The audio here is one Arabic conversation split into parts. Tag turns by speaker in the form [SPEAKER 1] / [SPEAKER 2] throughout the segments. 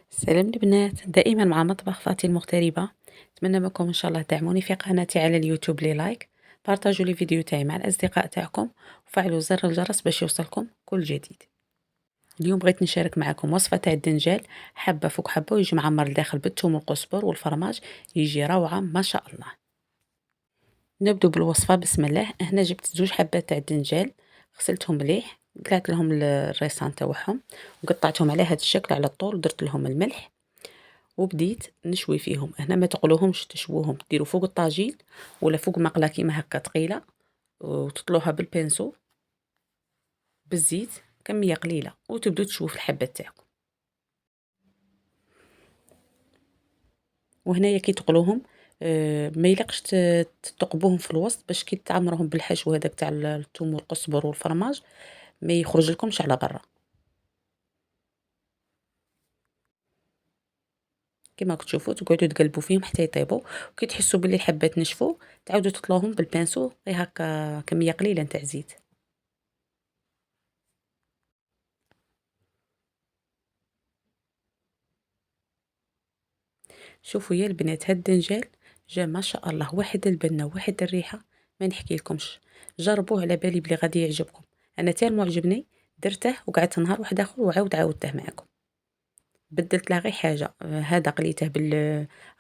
[SPEAKER 1] سلام البنات، دائما مع مطبخ فاتي المغتربة. نتمنى منكم ان شاء الله دعموني في قناتي على اليوتيوب لي لايك، بارطاجوا لي فيديو تاعي مع الاصدقاء تاعكم، وفعلوا زر الجرس باش يوصلكم كل جديد. اليوم بغيت نشارك معكم وصفة تاع الدنجال، حبة فوق حبة، ويجي معمر الداخل بالثوم والقزبر والفرماج، يجي روعة ما شاء الله. نبدو بالوصفة بسم الله. هنا جبت زوج حبات تاع الدنجال، غسلتهم مليح، قلعت لهم الريسان تاعهم وقطعتهم على هذا الشكل على الطول، ودرت لهم الملح وبديت نشوي فيهم. هنا ما تقلوهمش، تشووهم، ديروا فوق الطاجين ولا فوق مقله كيما هكا ثقيله، وتطلوها بالبنسو بالزيت كميه قليله، وتبدو تشوفوا في الحبات تاعكم. وهنايا كي تقلوهم ما يلقش تثقبوهم في الوسط، باش كي تعمروهم بالحشو هذاك تاع الثوم والقزبر والفرماج ما يخرج لكمش على برا. كيما راكم تشوفوا تقعدوا تقلبوا فيهم حتى يطيبوا، وكي تحسوا باللي الحبات نشفوا تعاودوا تطلوهم بالبانسو غير هكا كميه قليله نتاع زيت. شوفوا يا البنات، هاد الدنجال جا ما شاء الله، واحد البنه واحد الريحه ما نحكي لكمش. جربوه على بالي بلي غادي يعجبكم. انا تال معجبني درته وقعدت نهار واحد اخر وعاود عاودته معكم. بدلت له غير حاجه، هذا قليته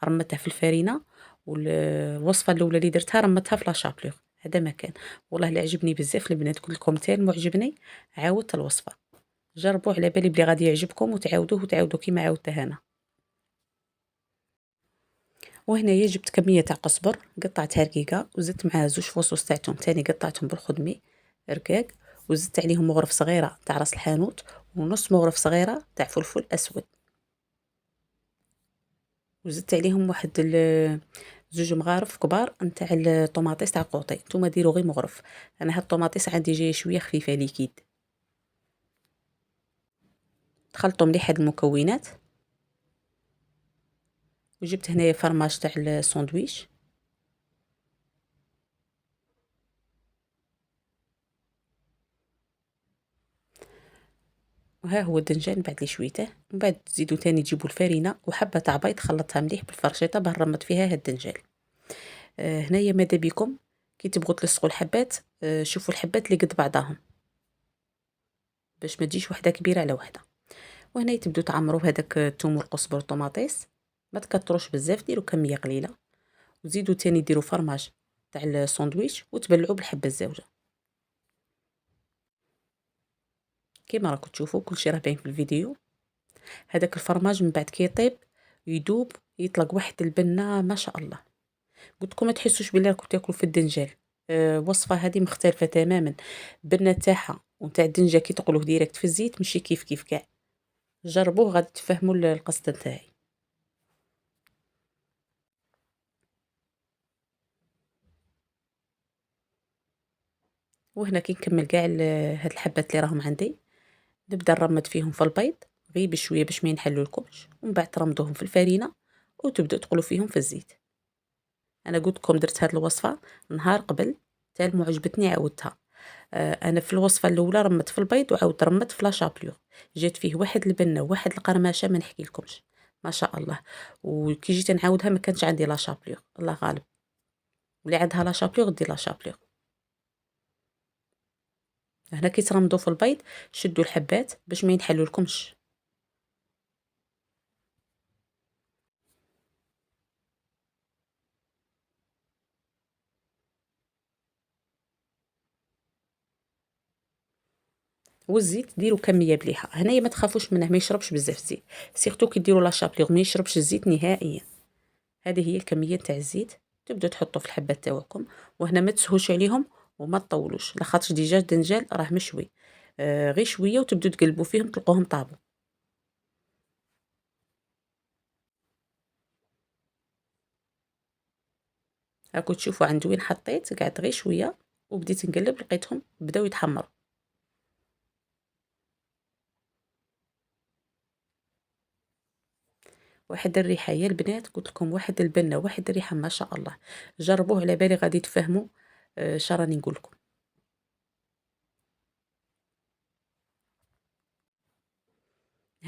[SPEAKER 1] رمته في الفرينه، والوصفه الاولى اللي درتها رمتها في لاشابلور. هذا ما كان. والله اللي عجبني بزاف البنات، قلت لكم تال معجبني عاودت الوصفه. جربوه على بالي بلي غادي يعجبكم، وتعاودوه كيما عاودته انا. وهنايا جبت كمية تاع قزبر قطعتها رقيقة، وزدت معاها زوج فصوص تاع توم تاني قطعتهم بالخدمي رقاق، وزدت عليهم مغرف صغيرة تاع راس الحانوت، ونص مغرف صغيرة تاع فلفل اسود، وزدت عليهم واحد زوج مغارف كبار نتاع الطوماطيس تاع قوطي. نتوما ديروا غير مغرف، انا هاد الطوماطيس عندي جايه شويه خفيفه ليكيد. تخلطوا مليح هاد المكونات، وجبت هنايا فرماج تاع الساندويش، وها هو الدنجان بعد اللي شويته. من بعد تزيدوا تاني تجيبوا الفرينه وحبه تاع بيض، خلطها مليح بالفرشيطه باه نرمط فيها هاد الدنجال. هنايا ماذا بكم كي تبغوا تلصقوا الحبات، شوفوا الحبات اللي قد بعضاهم باش ما تجيش وحده كبيره على وحده. وهنا تبدو تعمروا هذاك الثوم والقزبر والطوماطيس، ما تكتروش بزاف، ديروا كميه قليله، وزيدوا تاني ديروا فرماج تاع الساندويش وتبلعوا بالحبه الزاوجه. كيما راكم تشوفوا كلشي راه باين في الفيديو. هذاك الفرماج من بعد كي يطيب يدوب، يطلق واحد البنه ما شاء الله. قلت لكم ما تحسوش بلي راكم تاكلوا في الدنجال. وصفه هذه مختلفه تماما. البنه تاعها ونتاع الدنجه كي تقلوه ديريكت في الزيت ماشي كيف كيف كاع. جربوه غادي تفهموا القصد نتاعي. وهنا كي نكمل كاع هاد الحبات اللي راهم عندي، نبدا نرمد فيهم في البيض غير بشويه باش ما ينحلوا لكمش، ومن بعد ترمدوهم في الفرينه وتبداو تقلوا فيهم في الزيت. انا قلت لكم درت هاد الوصفه نهار قبل، تال معجبتني عاودتها. انا في الوصفه الاولى رمت في البيض وعاود رمت في لاشابلور، جات فيه واحد البنه وواحد القرمشه ما نحكي لكمش ما شاء الله. وكي جيت نعاودها ما كانش عندي لاشابلور، الله غالب، واللي عندها لاشابلور دير لاشابلور. هنا كي ترمدوا في البيض شدوا الحبات باش ما ينحلوا لكمش. والزيت ديروا كميه مليحه. هنايا ما تخافوش منه، ما يشربش بزاف الزيت، سيرتو كي ديروا لاشابلور ما يشربش الزيت نهائيا. هذه هي الكميه تاع الزيت، تبداو تحطوا في الحبات تاعكم. وهنا ما تسهوش عليهم وما تطولوش، لاخاطش ديجا الدنجال راه مشوي. غير شويه وتبداو تقلبوا فيهم تلقوهم طابوا. راكم تشوفوا عند وين حطيت قعدت غير شويه وبديت نقلب، لقيتهم بداو يتحمروا. واحد الريحه يا البنات، قلت لكم واحد البنه واحد الريحه ما شاء الله. جربوه على بالي غادي تفهموا شراني نقول لكم.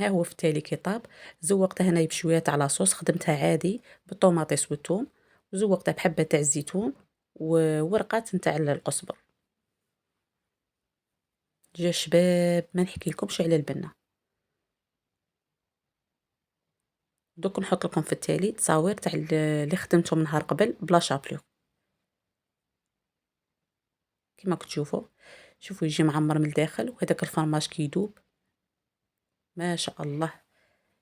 [SPEAKER 1] ها هو في التالي كي طاب. زوقته هنايا بشويه تاع لاصوص، خدمتها عادي بالطوماطيس والثوم، وزوقته بحبه تاع الزيتون وورقات نتاع القزبر. جا شباب ما نحكيلكمش على البنه. دوك نحط لكم في التالي تصاوير تاع اللي خدمتهم نهار قبل بلا شابلو. كيما كتشوفوا، شوفوا يجي معمر من الداخل، وهذاك الفرماج كيدوب ما شاء الله.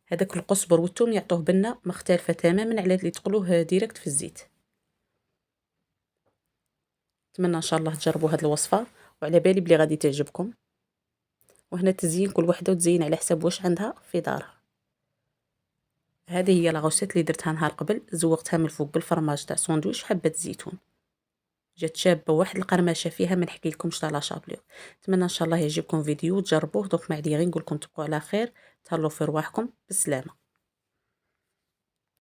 [SPEAKER 1] هذاك القزبر والثوم يعطوه بنه مختلفه تماما على اللي تقلوه ديريكت في الزيت. نتمنى ان شاء الله تجربوا هذه الوصفه، وعلى بالي بلي غادي تعجبكم. وهنا تزيين كل وحده وتزين على حساب واش عندها في دارها. هذه هي لاغوسيت اللي درتها نهار قبل، زوقتها من الفوق بالفرماج تاع ساندويش حبه الزيتون. جات شابه واحد القرمشه فيها ما نحكيلكمش تاع لا شابليو. نتمنى ان شاء الله يعجبكم فيديو وتجربوه. دوك ما عندي غير نقول لكم تبقوا على خير، تهلاو في رواحكم، بالسلامه.